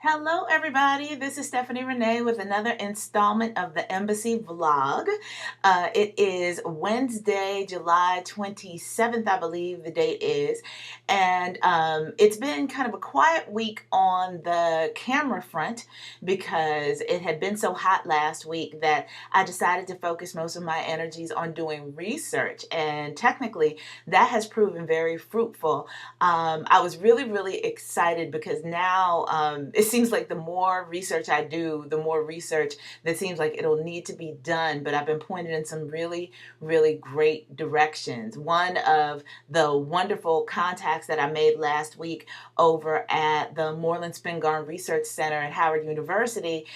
Hello, everybody. This is Stephanie Renee with another installment of the Embassy Vlog. It is Wednesday, July 27th, I believe the date is. And it's been kind of a quiet week on the camera front because it had been so hot last week that I decided to focus most of my energies on doing research. And technically, that has proven very fruitful. I was really excited because now it seems like the more research I do, the more research that seems like it'll need to be done. But I've been pointed in some really great directions. One of the wonderful contacts that I made last week over at the Moreland Spingarn Research Center at Howard University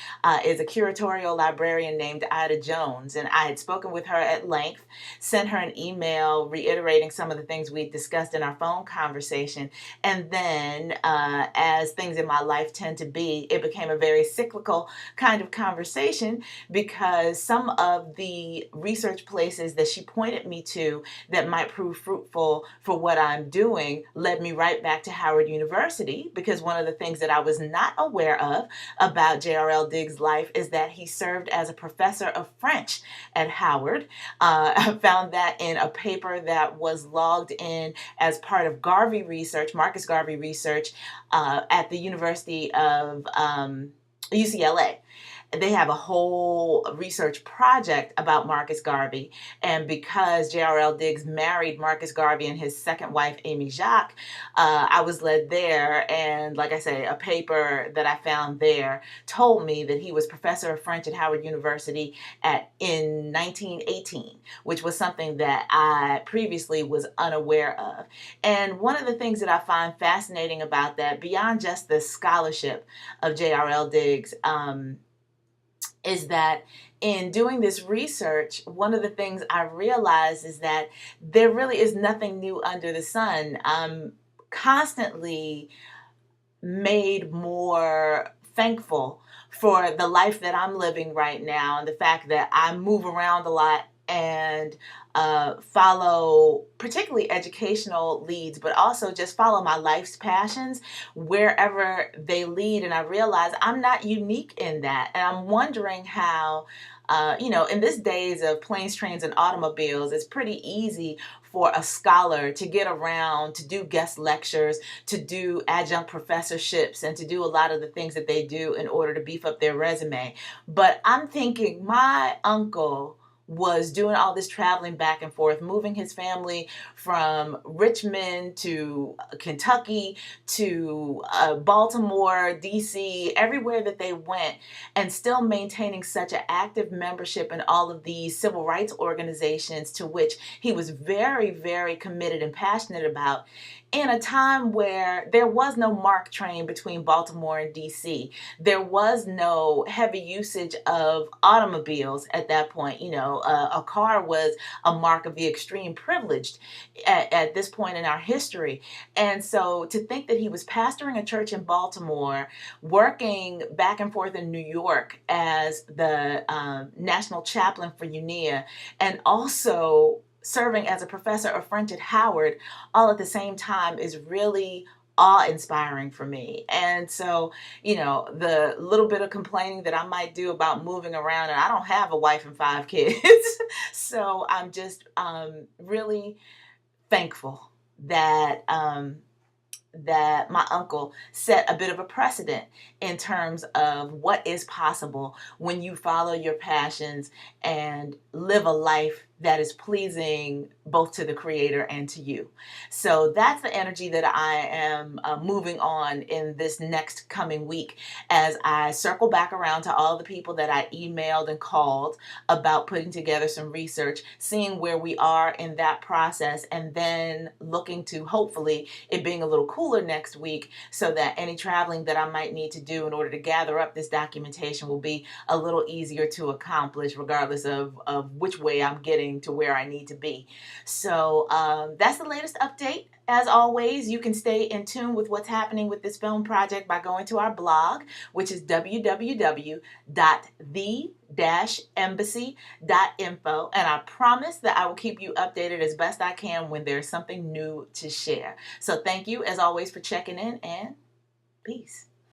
is a curatorial librarian named Ida Jones. And I had spoken with her at length, sent her an email reiterating some of the things we discussed in our phone conversation. And then, as things in my life tend to be, it became a very cyclical kind of conversation because some of the research places that she pointed me to that might prove fruitful for what I'm doing led me right back to Howard University, because one of the things that I was not aware of about JRL Diggs' life is that he served as a professor of French at Howard. I found that in a paper that was logged in as part of Garvey research, Marcus Garvey research, at the University of UCLA. They have a whole research project about Marcus Garvey. And because JRL Diggs married Marcus Garvey and his second wife, Amy Jacques, I was led there. And like I say, a paper that I found there told me that he was professor of French at Howard University in 1918, which was something that I previously was unaware of. And one of the things that I find fascinating about that, beyond just the scholarship of JRL Diggs, is that in doing this research, one of the things I realized is that there really is nothing new under the sun. I'm constantly made more thankful for the life that I'm living right now and the fact that I move around a lot and follow particularly educational leads, but also just follow my life's passions wherever they lead. And I realize I'm not unique in that. And I'm wondering how, in this days of planes, trains, and automobiles, it's pretty easy for a scholar to get around, to do guest lectures, to do adjunct professorships, and to do a lot of the things that they do in order to beef up their resume. But I'm thinking my uncle was doing all this traveling back and forth, moving his family from Richmond to Kentucky to Baltimore, DC, everywhere that they went, and still maintaining such an active membership in all of these civil rights organizations to which he was very committed and passionate about, in a time where there was no MARC train between Baltimore and DC. There was no heavy usage of automobiles at that point. A car was a mark of the extreme privileged at this point in our history. And so to think that he was pastoring a church in Baltimore, working back and forth in New York as the national chaplain for UNIA, and also serving as a professor of French at Howard all at the same time is really awe-inspiring for me. And so, the little bit of complaining that I might do about moving around, and I don't have a wife and 5 kids, so I'm just really thankful that that my uncle set a bit of a precedent in terms of what is possible when you follow your passions and live a life that is pleasing both to the Creator and to you. So that's the energy that I am moving on in this next coming week as I circle back around to all the people that I emailed and called about putting together some research, seeing where we are in that process, and then looking to hopefully it being a little cooler next week so that any traveling that I might need to do in order to gather up this documentation will be a little easier to accomplish, regardless of which way I'm getting to where I need to be. So that's the latest update. As always, you can stay in tune with what's happening with this film project by going to our blog, which is www.the-embassy.info. And I promise that I will keep you updated as best I can when there's something new to share. So thank you, as always, for checking in, and peace.